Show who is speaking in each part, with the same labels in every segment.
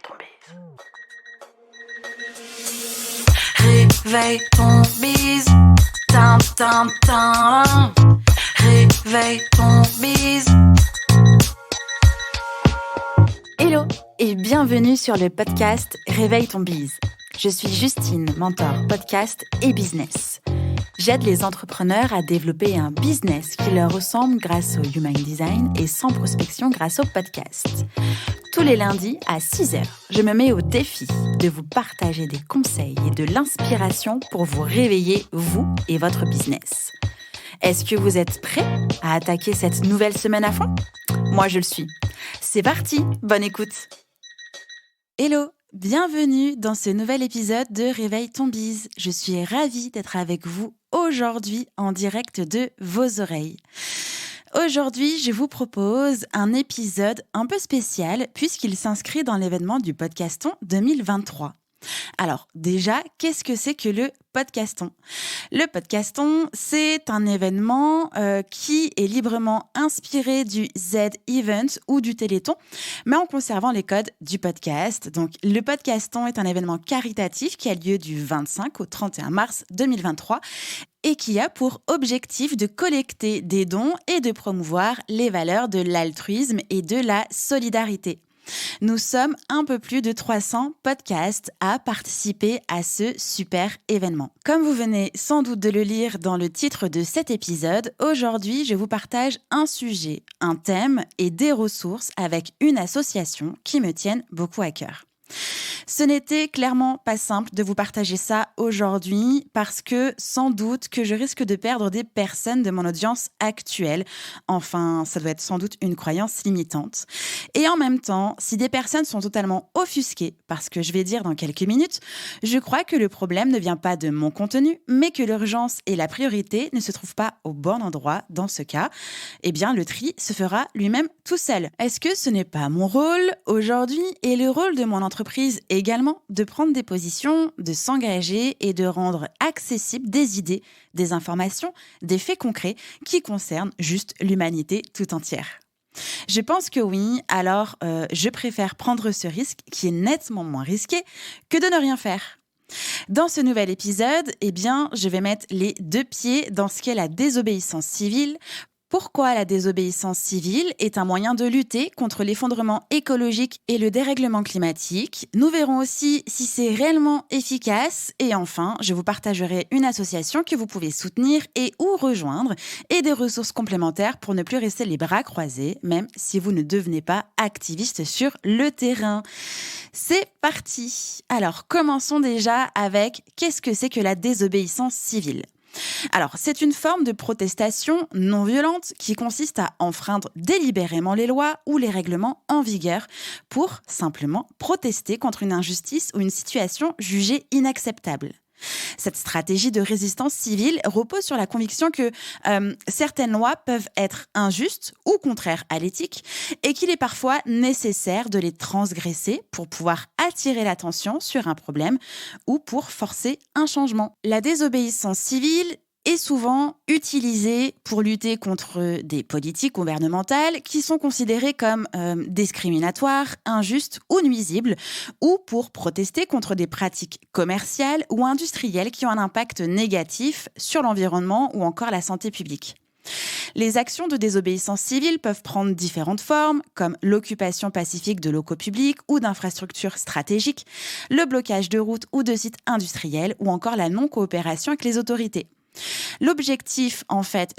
Speaker 1: ton bise. Réveille ton bise. Tin, tin, tin. Réveille ton bise.
Speaker 2: Hello et bienvenue sur le podcast Réveille ton bise. Je suis Justine, mentor podcast et business. J'aide les entrepreneurs à développer un business qui leur ressemble grâce au Human Design et sans prospection grâce au podcast. Tous les lundis à 6h, je me mets au défi de vous partager des conseils et de l'inspiration pour vous réveiller, vous et votre business. Est-ce que vous êtes prêts à attaquer cette nouvelle semaine à fond ? Moi, je le suis. C'est parti, bonne écoute. Hello, bienvenue dans ce nouvel épisode de Réveille ton bise. Je suis ravie d'être avec vous aujourd'hui en direct de vos oreilles. Aujourd'hui, je vous propose un épisode un peu spécial puisqu'il s'inscrit dans l'événement du Podcaston 2023. Alors déjà, qu'est-ce que c'est que le Podcaston ? Le Podcaston, c'est un événement qui est librement inspiré du Z-Event ou du Téléthon, mais en conservant les codes du podcast. Donc, le Podcaston est un événement caritatif qui a lieu du 25 au 31 mars 2023 et qui a pour objectif de collecter des dons et de promouvoir les valeurs de l'altruisme et de la solidarité. Nous sommes un peu plus de 300 podcasts à participer à ce super événement. Comme vous venez sans doute de le lire dans le titre de cet épisode, aujourd'hui je vous partage un sujet, un thème et des ressources avec une association qui me tiennent beaucoup à cœur. Ce n'était clairement pas simple de vous partager ça aujourd'hui parce que sans doute que je risque de perdre des personnes de mon audience actuelle. Enfin, ça doit être sans doute une croyance limitante. Et en même temps, si des personnes sont totalement offusquées par ce que je vais dire dans quelques minutes, je crois que le problème ne vient pas de mon contenu, mais que l'urgence et la priorité ne se trouvent pas au bon endroit dans ce cas. Eh bien, le tri se fera lui-même tout seul. Est-ce que ce n'est pas mon rôle aujourd'hui et le rôle de mon entreprise également de prendre des positions, de s'engager et de rendre accessibles des idées, des informations, des faits concrets qui concernent juste l'humanité tout entière. Je pense que oui, alors je préfère prendre ce risque qui est nettement moins risqué que de ne rien faire. Dans ce nouvel épisode, je vais mettre les deux pieds dans ce qu'est la désobéissance civile. Pourquoi la désobéissance civile est un moyen de lutter contre l'effondrement écologique et le dérèglement climatique. Nous verrons aussi si c'est réellement efficace. Et enfin, je vous partagerai une association que vous pouvez soutenir et ou rejoindre et des ressources complémentaires pour ne plus rester les bras croisés, même si vous ne devenez pas activiste sur le terrain. C'est parti. Alors, commençons déjà avec qu'est-ce que c'est que la désobéissance civile ? Alors, c'est une forme de protestation non violente qui consiste à enfreindre délibérément les lois ou les règlements en vigueur pour simplement protester contre une injustice ou une situation jugée inacceptable. Cette stratégie de résistance civile repose sur la conviction que certaines lois peuvent être injustes ou contraires à l'éthique et qu'il est parfois nécessaire de les transgresser pour pouvoir attirer l'attention sur un problème ou pour forcer un changement. La désobéissance civile est souvent utilisée pour lutter contre des politiques gouvernementales qui sont considérées comme discriminatoires, injustes ou nuisibles, ou pour protester contre des pratiques commerciales ou industrielles qui ont un impact négatif sur l'environnement ou encore la santé publique. Les actions de désobéissance civile peuvent prendre différentes formes, comme l'occupation pacifique de locaux publics ou d'infrastructures stratégiques, le blocage de routes ou de sites industriels, ou encore la non-coopération avec les autorités. L'objectif,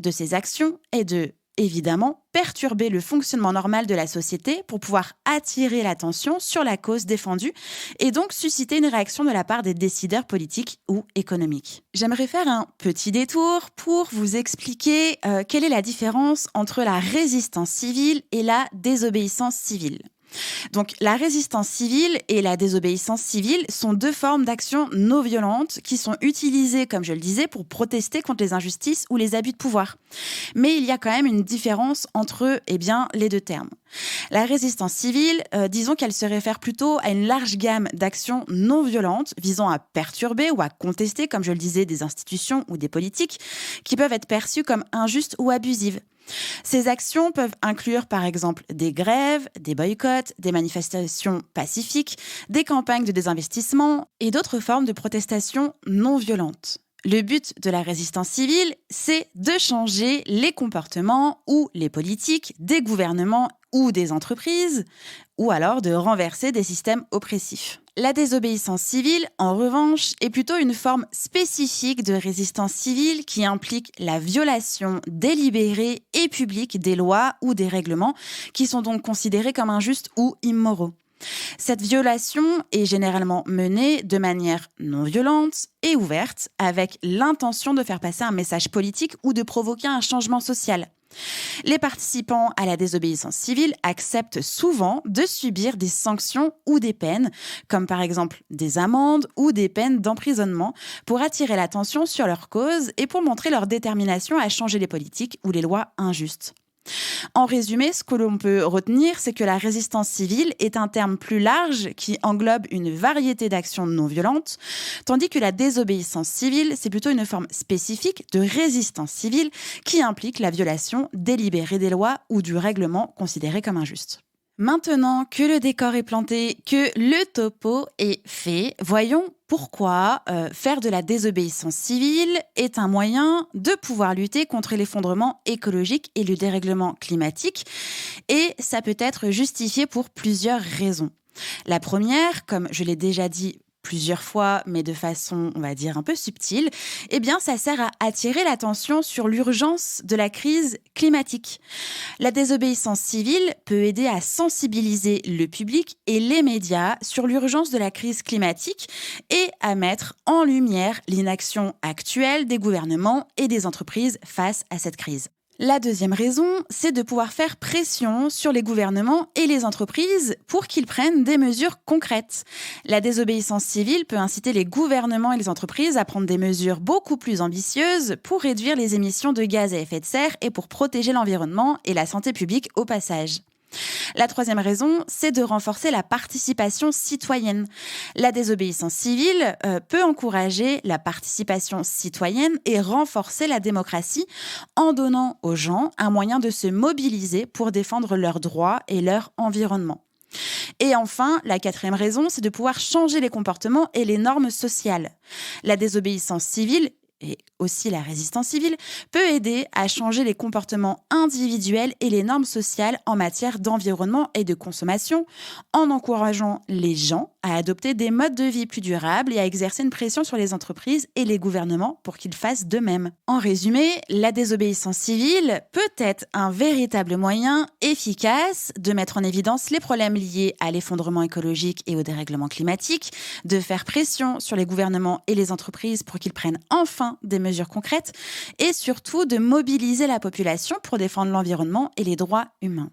Speaker 2: de ces actions est de, évidemment, perturber le fonctionnement normal de la société pour pouvoir attirer l'attention sur la cause défendue et donc susciter une réaction de la part des décideurs politiques ou économiques. J'aimerais faire un petit détour pour vous expliquer quelle est la différence entre la résistance civile et la désobéissance civile. Donc, la résistance civile et la désobéissance civile sont deux formes d'action non violentes qui sont utilisées, comme je le disais, pour protester contre les injustices ou les abus de pouvoir. Mais il y a quand même une différence entre les deux termes. La résistance civile, disons qu'elle se réfère plutôt à une large gamme d'actions non violentes visant à perturber ou à contester, comme je le disais, des institutions ou des politiques qui peuvent être perçues comme injustes ou abusives. Ces actions peuvent inclure par exemple des grèves, des boycotts, des manifestations pacifiques, des campagnes de désinvestissement et d'autres formes de protestation non violentes. Le but de la résistance civile, c'est de changer les comportements ou les politiques des gouvernements ou des entreprises, ou alors de renverser des systèmes oppressifs. La désobéissance civile, en revanche, est plutôt une forme spécifique de résistance civile qui implique la violation délibérée et publique des lois ou des règlements qui sont donc considérés comme injustes ou immoraux. Cette violation est généralement menée de manière non violente et ouverte, avec l'intention de faire passer un message politique ou de provoquer un changement social. Les participants à la désobéissance civile acceptent souvent de subir des sanctions ou des peines, comme par exemple des amendes ou des peines d'emprisonnement, pour attirer l'attention sur leur cause et pour montrer leur détermination à changer les politiques ou les lois injustes. En résumé, ce que l'on peut retenir, c'est que la résistance civile est un terme plus large qui englobe une variété d'actions non violentes, tandis que la désobéissance civile, c'est plutôt une forme spécifique de résistance civile qui implique la violation délibérée des lois ou du règlement considéré comme injuste. Maintenant que le décor est planté, que le topo est fait, voyons pourquoi faire de la désobéissance civile est un moyen de pouvoir lutter contre l'effondrement écologique et le dérèglement climatique. Et ça peut être justifié pour plusieurs raisons. La première, comme je l'ai déjà dit plusieurs fois, mais de façon, on va dire, un peu subtile, eh bien, ça sert à attirer l'attention sur l'urgence de la crise climatique. La désobéissance civile peut aider à sensibiliser le public et les médias sur l'urgence de la crise climatique et à mettre en lumière l'inaction actuelle des gouvernements et des entreprises face à cette crise. La deuxième raison, c'est de pouvoir faire pression sur les gouvernements et les entreprises pour qu'ils prennent des mesures concrètes. La désobéissance civile peut inciter les gouvernements et les entreprises à prendre des mesures beaucoup plus ambitieuses pour réduire les émissions de gaz à effet de serre et pour protéger l'environnement et la santé publique au passage. La troisième raison, c'est de renforcer la participation citoyenne. La désobéissance civile peut encourager la participation citoyenne et renforcer la démocratie en donnant aux gens un moyen de se mobiliser pour défendre leurs droits et leur environnement. Et enfin, la quatrième raison, c'est de pouvoir changer les comportements et les normes sociales. La désobéissance civile et aussi la résistance civile, peut aider à changer les comportements individuels et les normes sociales en matière d'environnement et de consommation, en encourageant les gens à adopter des modes de vie plus durables et à exercer une pression sur les entreprises et les gouvernements pour qu'ils fassent de même. En résumé, la désobéissance civile peut être un véritable moyen efficace de mettre en évidence les problèmes liés à l'effondrement écologique et au dérèglement climatique, de faire pression sur les gouvernements et les entreprises pour qu'ils prennent enfin des mesures concrètes et surtout de mobiliser la population pour défendre l'environnement et les droits humains.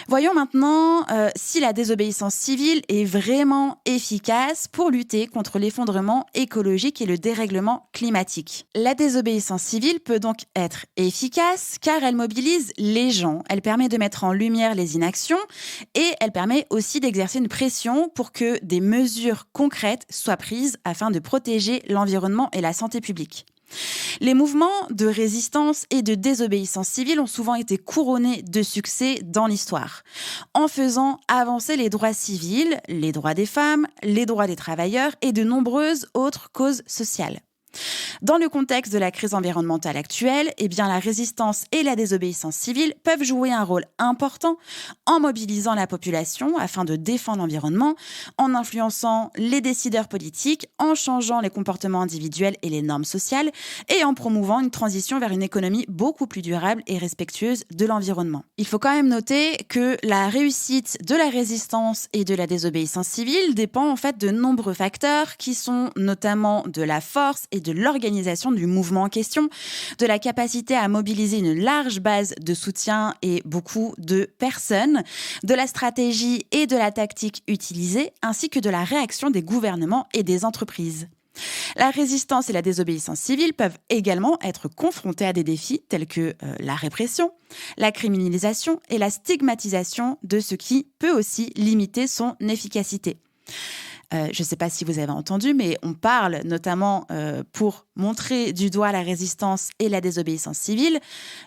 Speaker 2: Voyons maintenant si la désobéissance civile est vraiment efficace pour lutter contre l'effondrement écologique et le dérèglement climatique. La désobéissance civile peut donc être efficace car elle mobilise les gens. Elle permet de mettre en lumière les inactions et elle permet aussi d'exercer une pression pour que des mesures concrètes soient prises afin de protéger l'environnement et la santé publique. Les mouvements de résistance et de désobéissance civile ont souvent été couronnés de succès dans l'histoire, en faisant avancer les droits civils, les droits des femmes, les droits des travailleurs et de nombreuses autres causes sociales. Dans le contexte de la crise environnementale actuelle, la résistance et la désobéissance civile peuvent jouer un rôle important en mobilisant la population afin de défendre l'environnement, en influençant les décideurs politiques, en changeant les comportements individuels et les normes sociales et en promouvant une transition vers une économie beaucoup plus durable et respectueuse de l'environnement. Il faut quand même noter que la réussite de la résistance et de la désobéissance civile dépend en fait de nombreux facteurs qui sont notamment de la force et de l'organisation du mouvement en question, de la capacité à mobiliser une large base de soutien et beaucoup de personnes, de la stratégie et de la tactique utilisée, ainsi que de la réaction des gouvernements et des entreprises. La résistance et la désobéissance civile peuvent également être confrontées à des défis tels que la répression, la criminalisation et la stigmatisation de ce qui peut aussi limiter son efficacité. Je ne sais pas si vous avez entendu, mais on parle notamment pour montrer du doigt la résistance et la désobéissance civile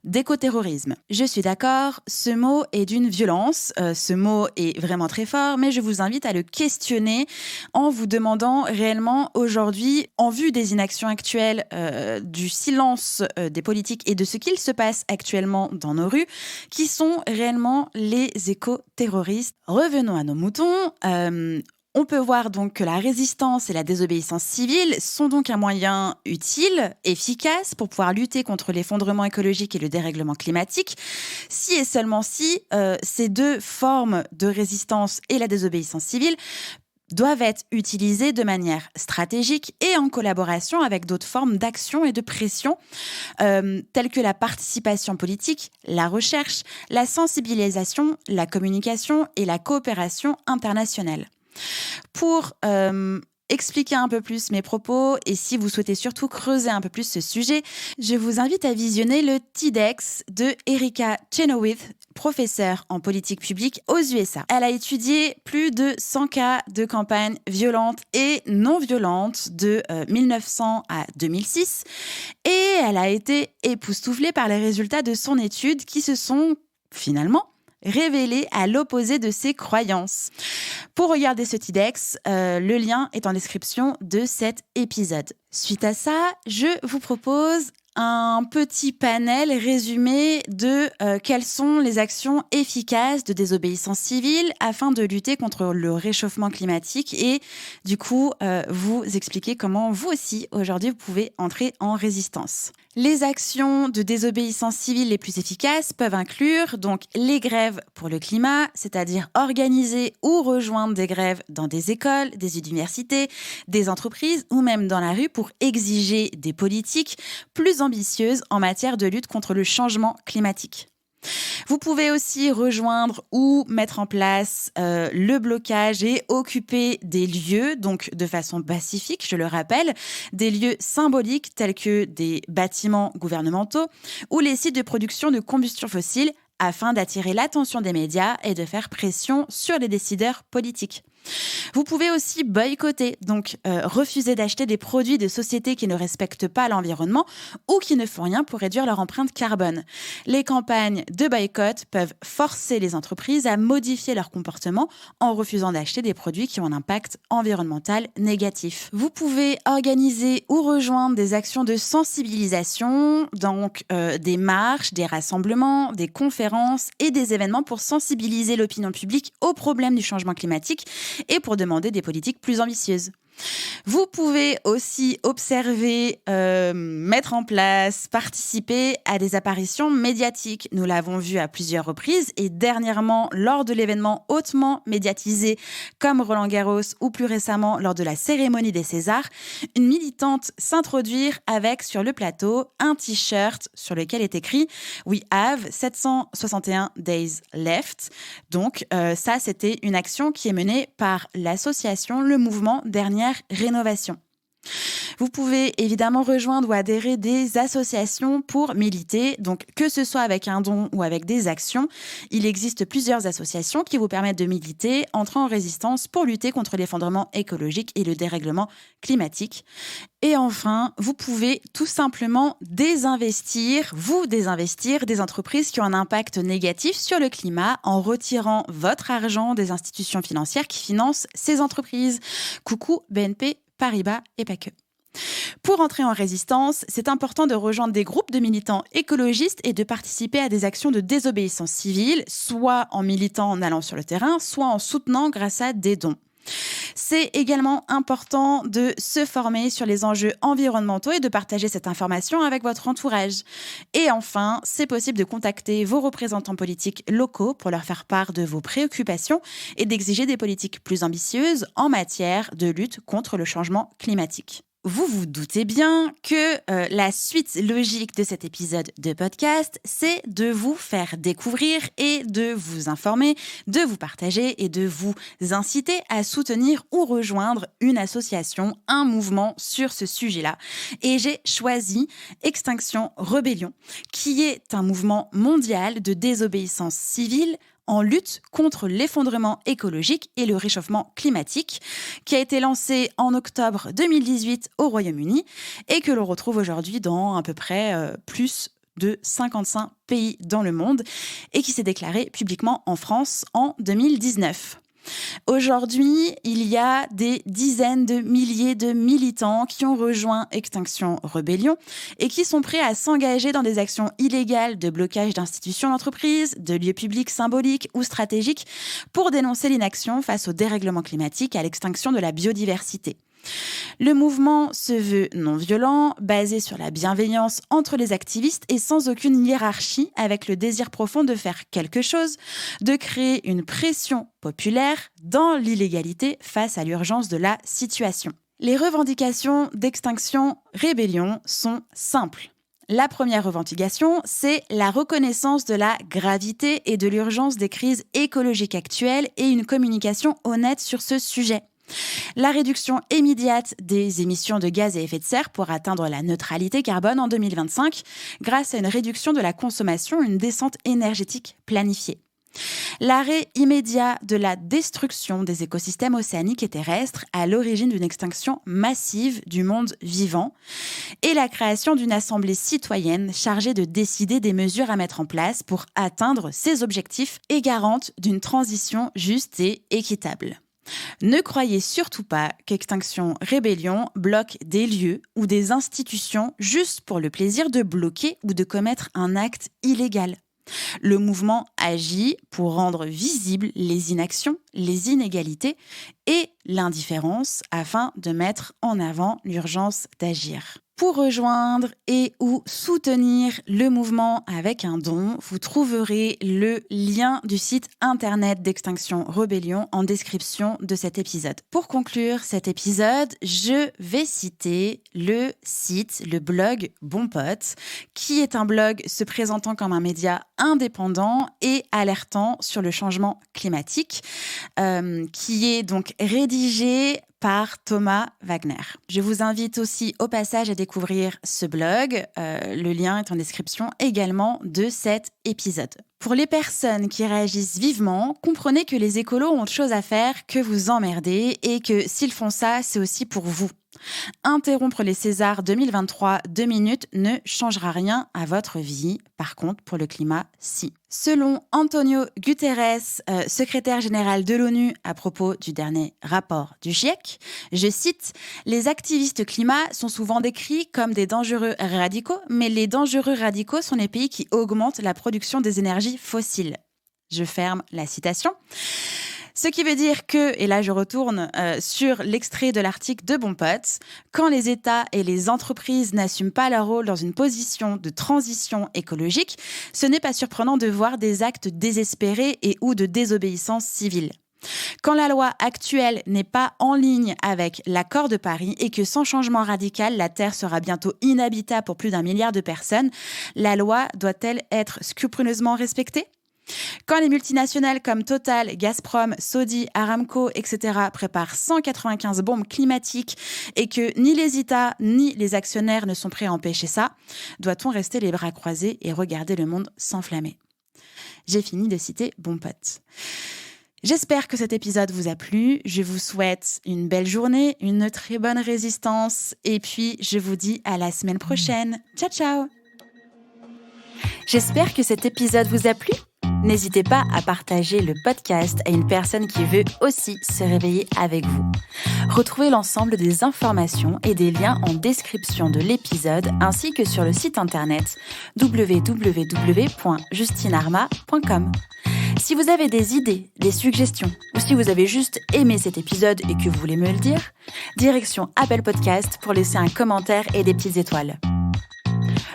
Speaker 2: d'écoterrorisme. Je suis d'accord, ce mot est d'une violence, ce mot est vraiment très fort, mais je vous invite à le questionner en vous demandant réellement aujourd'hui, en vue des inactions actuelles, du silence des politiques et de ce qu'il se passe actuellement dans nos rues, qui sont réellement les éco-terroristes. Revenons à nos moutons. On peut voir donc que la résistance et la désobéissance civile sont donc un moyen utile, efficace pour pouvoir lutter contre l'effondrement écologique et le dérèglement climatique, si et seulement si ces deux formes de résistance et la désobéissance civile doivent être utilisées de manière stratégique et en collaboration avec d'autres formes d'action et de pression, telles que la participation politique, la recherche, la sensibilisation, la communication et la coopération internationale. Pour expliquer un peu plus mes propos et si vous souhaitez surtout creuser un peu plus ce sujet, je vous invite à visionner le TEDx de Erica Chenoweth, professeure en politique publique aux USA. Elle a étudié plus de 100 cas de campagnes violentes et non violentes de 1900 à 2006 et elle a été époustouflée par les résultats de son étude qui se sont finalement révélé à l'opposé de ses croyances. Pour regarder ce TEDx, le lien est en description de cet épisode. Suite à ça, je vous propose un petit panel résumé de quelles sont les actions efficaces de désobéissance civile afin de lutter contre le réchauffement climatique et du coup vous expliquer comment vous aussi aujourd'hui vous pouvez entrer en résistance. Les actions de désobéissance civile les plus efficaces peuvent inclure donc les grèves pour le climat, c'est-à-dire organiser ou rejoindre des grèves dans des écoles, des universités, des entreprises ou même dans la rue pour exiger des politiques plus ambitieuses en matière de lutte contre le changement climatique. Vous pouvez aussi rejoindre ou mettre en place le blocage et occuper des lieux, donc de façon pacifique, je le rappelle, des lieux symboliques tels que des bâtiments gouvernementaux ou les sites de production de combustion fossile afin d'attirer l'attention des médias et de faire pression sur les décideurs politiques. Vous pouvez aussi boycotter, donc refuser d'acheter des produits de sociétés qui ne respectent pas l'environnement ou qui ne font rien pour réduire leur empreinte carbone. Les campagnes de boycott peuvent forcer les entreprises à modifier leur comportement en refusant d'acheter des produits qui ont un impact environnemental négatif. Vous pouvez organiser ou rejoindre des actions de sensibilisation, donc des marches, des rassemblements, des conférences et des événements pour sensibiliser l'opinion publique aux problèmes du changement climatique et pour demander des politiques plus ambitieuses. Vous pouvez aussi observer, mettre en place, participer à des apparitions médiatiques. Nous l'avons vu à plusieurs reprises et dernièrement lors de l'événement hautement médiatisé comme Roland-Garros ou plus récemment lors de la cérémonie des Césars, une militante s'introduire avec sur le plateau un t-shirt sur lequel est écrit « We have 761 days left ». Donc ça, c'était une action qui est menée par l'association Le Mouvement Dernière Rénovation. Vous pouvez évidemment rejoindre ou adhérer des associations pour militer, donc que ce soit avec un don ou avec des actions. Il existe plusieurs associations qui vous permettent de militer, entrer en résistance pour lutter contre l'effondrement écologique et le dérèglement climatique. Et enfin, vous pouvez tout simplement désinvestir des entreprises qui ont un impact négatif sur le climat en retirant votre argent des institutions financières qui financent ces entreprises. Coucou BNP Paribas et pas que. Pour entrer en résistance, c'est important de rejoindre des groupes de militants écologistes et de participer à des actions de désobéissance civile, soit en militant en allant sur le terrain, soit en soutenant grâce à des dons. C'est également important de se former sur les enjeux environnementaux et de partager cette information avec votre entourage. Et enfin, c'est possible de contacter vos représentants politiques locaux pour leur faire part de vos préoccupations et d'exiger des politiques plus ambitieuses en matière de lutte contre le changement climatique. Vous vous doutez bien que la suite logique de cet épisode de podcast, c'est de vous faire découvrir et de vous informer, de vous partager et de vous inciter à soutenir ou rejoindre une association, un mouvement sur ce sujet-là. Et j'ai choisi Extinction Rebellion, qui est un mouvement mondial de désobéissance civile en lutte contre l'effondrement écologique et le réchauffement climatique, qui a été lancé en octobre 2018 au Royaume-Uni et que l'on retrouve aujourd'hui dans à peu près plus de 55 pays dans le monde et qui s'est déclaré publiquement en France en 2019. Aujourd'hui, il y a des dizaines de milliers de militants qui ont rejoint Extinction Rebellion et qui sont prêts à s'engager dans des actions illégales de blocage d'institutions d'entreprise, de lieux publics symboliques ou stratégiques pour dénoncer l'inaction face au dérèglement climatique et à l'extinction de la biodiversité. Le mouvement se veut non violent, basé sur la bienveillance entre les activistes et sans aucune hiérarchie, avec le désir profond de faire quelque chose, de créer une pression populaire dans l'illégalité face à l'urgence de la situation. Les revendications d'Extinction Rebellion sont simples. La première revendication, c'est la reconnaissance de la gravité et de l'urgence des crises écologiques actuelles et une communication honnête sur ce sujet. La réduction immédiate des émissions de gaz à effet de serre pour atteindre la neutralité carbone en 2025 grâce à une réduction de la consommation et une descente énergétique planifiée. L'arrêt immédiat de la destruction des écosystèmes océaniques et terrestres à l'origine d'une extinction massive du monde vivant et la création d'une assemblée citoyenne chargée de décider des mesures à mettre en place pour atteindre ces objectifs et garante d'une transition juste et équitable. Ne croyez surtout pas qu'Extinction Rebellion bloque des lieux ou des institutions juste pour le plaisir de bloquer ou de commettre un acte illégal. Le mouvement agit pour rendre visibles les inactions, les inégalités et l'indifférence afin de mettre en avant l'urgence d'agir. Pour rejoindre et ou soutenir le mouvement avec un don, vous trouverez le lien du site internet d'Extinction Rebellion en description de cet épisode. Pour conclure cet épisode, je vais citer le site, le blog Bon Pote, qui est un blog se présentant comme un média indépendant et alertant sur le changement climatique, qui est donc rédigé par Thomas Wagner. Je vous invite aussi au passage à découvrir ce blog. Le lien est en description également de cet épisode. Pour les personnes qui réagissent vivement, comprenez que les écolos ont autre chose à faire que vous emmerder et que s'ils font ça, c'est aussi pour vous. Interrompre les Césars 2023 2 minutes ne changera rien à votre vie. Par contre, pour le climat, si. Selon Antonio Guterres, secrétaire général de l'ONU à propos du dernier rapport du GIEC, je cite, « Les activistes climat sont souvent décrits comme des dangereux radicaux, mais les dangereux radicaux sont les pays qui augmentent la production des énergies fossiles. » Je ferme la citation. Ce qui veut dire que, et là je retourne sur l'extrait de l'article de Bon Pote, quand les États et les entreprises n'assument pas leur rôle dans une position de transition écologique, ce n'est pas surprenant de voir des actes désespérés et ou de désobéissance civile. Quand la loi actuelle n'est pas en ligne avec l'accord de Paris et que sans changement radical, la Terre sera bientôt inhabitable pour plus d'1 milliard de personnes, la loi doit-elle être scrupuleusement respectée ? Quand les multinationales comme Total, Gazprom, Saudi, Aramco, etc. préparent 195 bombes climatiques et que ni les États ni les actionnaires ne sont prêts à empêcher ça, doit-on rester les bras croisés et regarder le monde s'enflammer ? J'ai fini de citer Bon Pote. J'espère que cet épisode vous a plu. Je vous souhaite une belle journée, une très bonne résistance et puis je vous dis à la semaine prochaine. Ciao, ciao ! J'espère que cet épisode vous a plu. N'hésitez pas à partager le podcast à une personne qui veut aussi se réveiller avec vous. Retrouvez l'ensemble des informations et des liens en description de l'épisode ainsi que sur le site internet www.justinarma.com. Si vous avez des idées, des suggestions ou si vous avez juste aimé cet épisode et que vous voulez me le dire, direction Apple Podcast pour laisser un commentaire et des petites étoiles.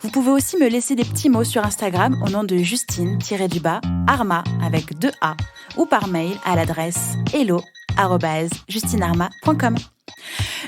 Speaker 2: Vous pouvez aussi me laisser des petits mots sur Instagram au nom de Justine-Arma avec 2 A ou par mail à l'adresse hello@justinarma.com.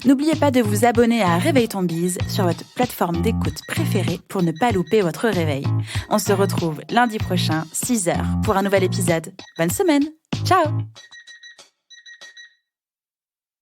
Speaker 2: N'oubliez pas de vous abonner à Réveille ton bise sur votre plateforme d'écoute préférée pour ne pas louper votre réveil. On se retrouve lundi prochain, 6h, pour un nouvel épisode. Bonne semaine. Ciao!